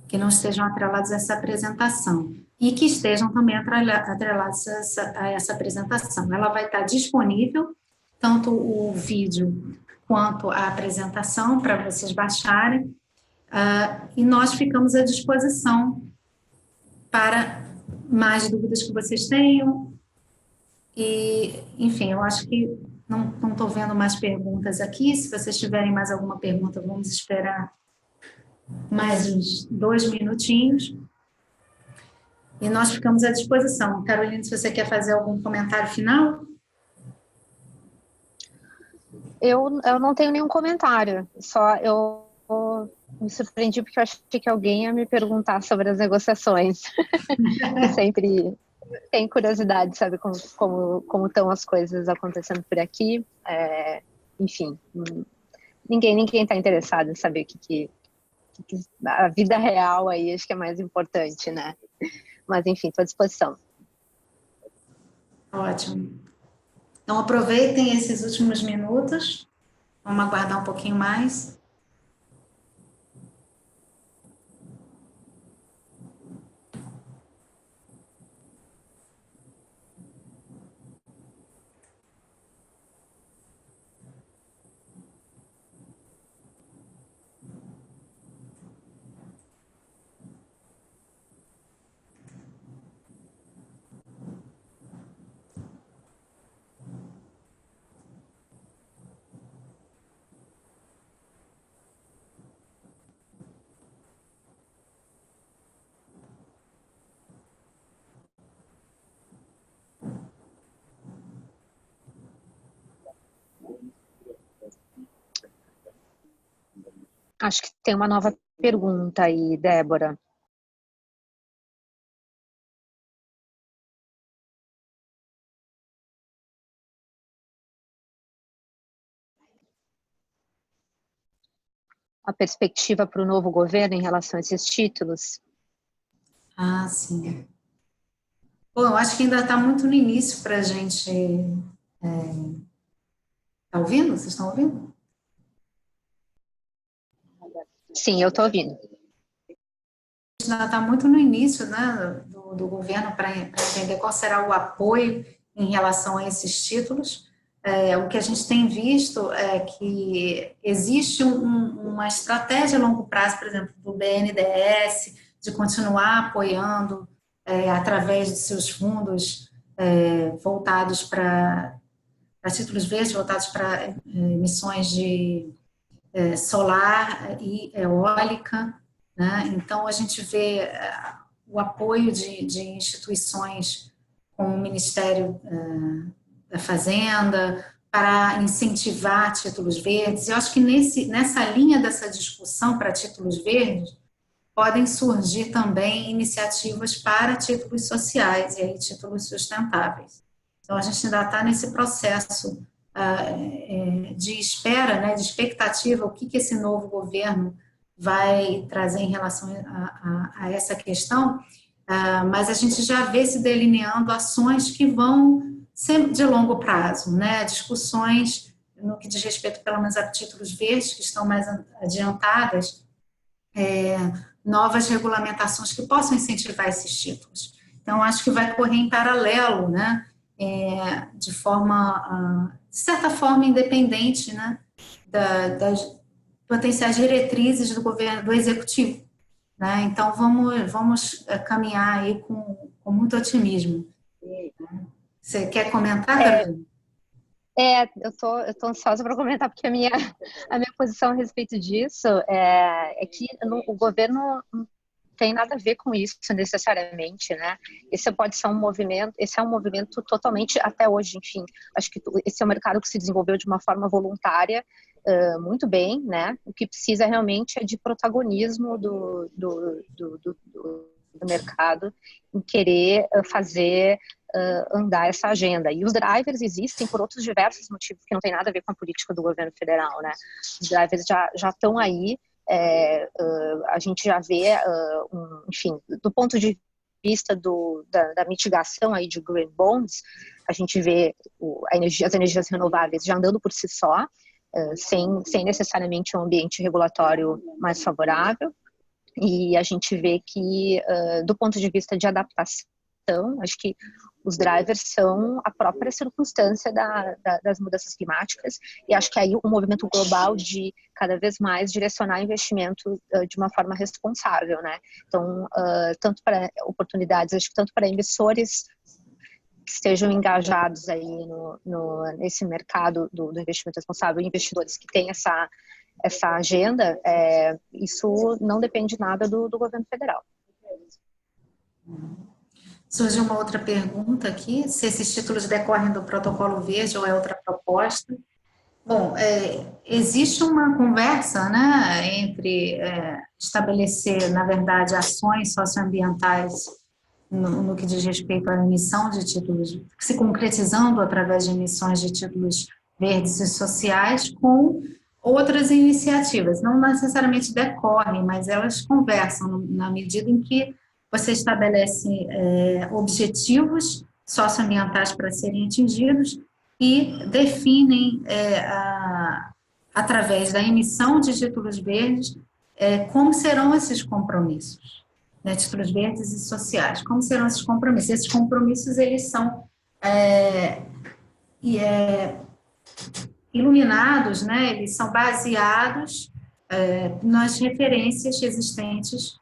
que não estejam atrelados a essa apresentação e que estejam também atrelados a essa apresentação. Ela vai estar disponível, tanto o vídeo quanto a apresentação, para vocês baixarem, e nós ficamos à disposição para mais dúvidas que vocês tenham. E, enfim, eu acho que não estou vendo mais perguntas aqui. Se vocês tiverem mais alguma pergunta, vamos esperar mais uns 2 minutinhos. E nós ficamos à disposição. Carolina, se você quer fazer algum comentário final? Eu não tenho nenhum comentário, só eu me surpreendi porque eu achei que alguém ia me perguntar sobre as negociações. E sempre tem curiosidade, sabe, como estão as coisas acontecendo por aqui. Enfim, ninguém está interessado em saber o que a vida real aí, acho que é mais importante, né? Mas, enfim, estou à disposição. Ótimo. Então, aproveitem esses últimos minutos. Vamos aguardar um pouquinho mais. Acho que tem uma nova pergunta aí, Débora. A perspectiva para o novo governo em relação a esses títulos? Sim. Bom, eu acho que ainda está muito no início para a gente... Está ouvindo? Vocês estão ouvindo? Sim, eu estou ouvindo. A gente ainda está muito no início, né, do governo para entender qual será o apoio em relação a esses títulos. O que a gente tem visto é que existe uma estratégia a longo prazo, por exemplo, do BNDES, de continuar apoiando através de seus fundos voltados para títulos verdes, voltados para emissões de solar e eólica, né? Então, a gente vê o apoio de instituições como o Ministério da Fazenda para incentivar títulos verdes. Eu acho que nessa linha dessa discussão para títulos verdes, podem surgir também iniciativas para títulos sociais e aí títulos sustentáveis. Então, a gente ainda está nesse processo de espera, né, de expectativa, o que esse novo governo vai trazer em relação a essa questão, mas a gente já vê se delineando ações que vão ser de longo prazo, né, discussões no que diz respeito, pelo menos, a títulos verdes, que estão mais adiantadas, novas regulamentações que possam incentivar esses títulos. Então, acho que vai correr em paralelo, né, de certa forma, independente, né, das potenciais diretrizes do governo, do executivo, né? Então, vamos caminhar aí com muito otimismo. Você quer comentar, Carolina? Eu tô ansiosa para comentar, porque a minha posição a respeito disso é que o governo não tem nada a ver com isso necessariamente, né? Esse pode ser um movimento, esse é um movimento totalmente, até hoje, enfim, acho que esse é um mercado que se desenvolveu de uma forma voluntária, muito bem, né? O que precisa realmente é de protagonismo do mercado em querer fazer andar essa agenda. E os drivers existem por outros diversos motivos que não tem nada a ver com a política do governo federal, né? Os drivers já estão aí, a gente já vê, enfim, do ponto de vista da mitigação aí de green bonds, a gente vê as energias renováveis já andando por si só, sem necessariamente um ambiente regulatório mais favorável, e a gente vê que, do ponto de vista de adaptação, acho que os drivers são a própria circunstância das mudanças climáticas, e acho que aí um movimento global de cada vez mais direcionar investimento de uma forma responsável, né? Então, tanto para oportunidades, acho que tanto para emissores que estejam engajados aí nesse mercado do investimento responsável, investidores que têm essa agenda, isso não depende nada do governo federal. Surgiu uma outra pergunta aqui, se esses títulos decorrem do protocolo verde ou é outra proposta. Bom, existe uma conversa, né, entre estabelecer, na verdade, ações socioambientais no que diz respeito à emissão de títulos, se concretizando através de emissões de títulos verdes e sociais, com outras iniciativas. Não necessariamente decorrem, mas elas conversam na medida em que você estabelece objetivos socioambientais para serem atingidos e definem, através da emissão de títulos verdes, como serão esses compromissos, né, títulos verdes e sociais, como serão esses compromissos. Esses compromissos, eles são iluminados, né, eles são baseados nas referências existentes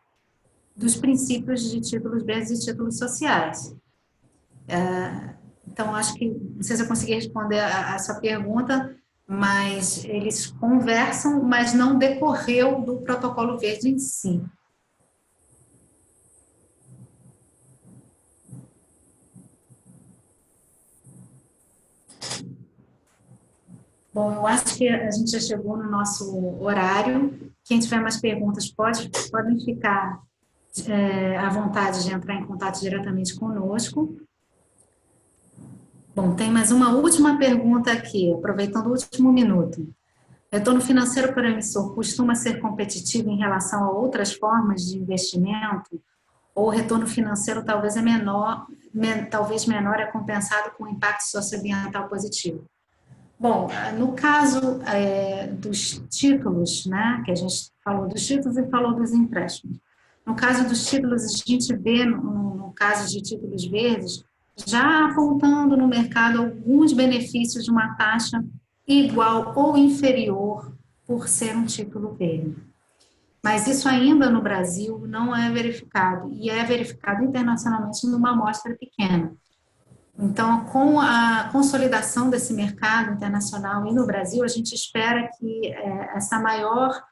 dos princípios de títulos verdes e títulos sociais. Então, acho que, não sei se eu consegui responder a sua pergunta, mas eles conversam, mas não decorreu do protocolo verde em si. Bom, eu acho que a gente já chegou no nosso horário. Quem tiver mais perguntas podem ficar à vontade de entrar em contato diretamente conosco. Bom, tem mais uma última pergunta aqui, aproveitando o último minuto. Retorno financeiro para o emissor costuma ser competitivo em relação a outras formas de investimento? Ou o retorno financeiro talvez menor é compensado com impacto socioambiental positivo? Bom, no caso dos títulos, né, que a gente falou dos títulos e falou dos empréstimos. No caso dos títulos, a gente vê, no caso de títulos verdes, já apontando no mercado alguns benefícios de uma taxa igual ou inferior por ser um título verde. Mas isso ainda no Brasil não é verificado, e é verificado internacionalmente numa amostra pequena. Então, com a consolidação desse mercado internacional e no Brasil, a gente espera que essa maior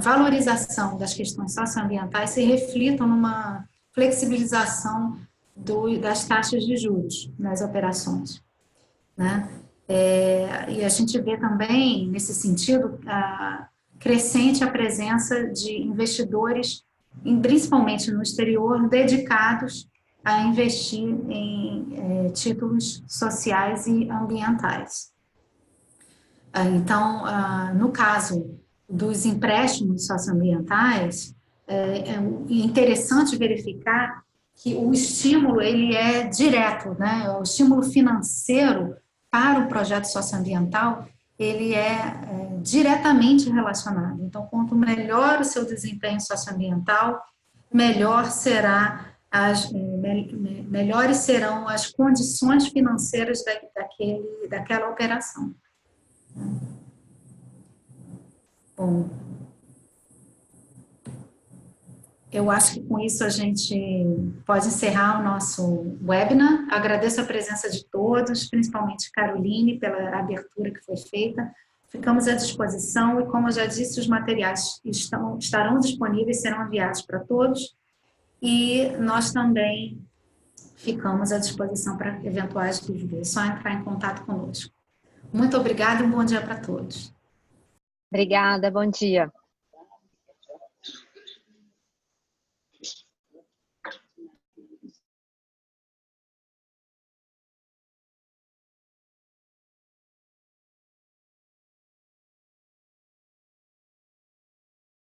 valorização das questões socioambientais se reflitam numa flexibilização das taxas de juros nas operações, né? E a gente vê também, nesse sentido, crescente a presença de investidores, principalmente no exterior, dedicados a investir em títulos sociais e ambientais. Então, no caso dos empréstimos socioambientais, é interessante verificar que o estímulo ele é direto, né? O estímulo financeiro para o projeto socioambiental ele é diretamente relacionado. Então, quanto melhor o seu desempenho socioambiental, melhores serão as condições financeiras daquela operação. Bom, eu acho que com isso a gente pode encerrar o nosso webinar. Agradeço a presença de todos, principalmente Caroline, pela abertura que foi feita. Ficamos à disposição e, como eu já disse, os materiais estarão disponíveis, serão enviados para todos. E nós também ficamos à disposição para eventuais dúvidas. É só entrar em contato conosco. Muito obrigada e um bom dia para todos. Obrigada, bom dia.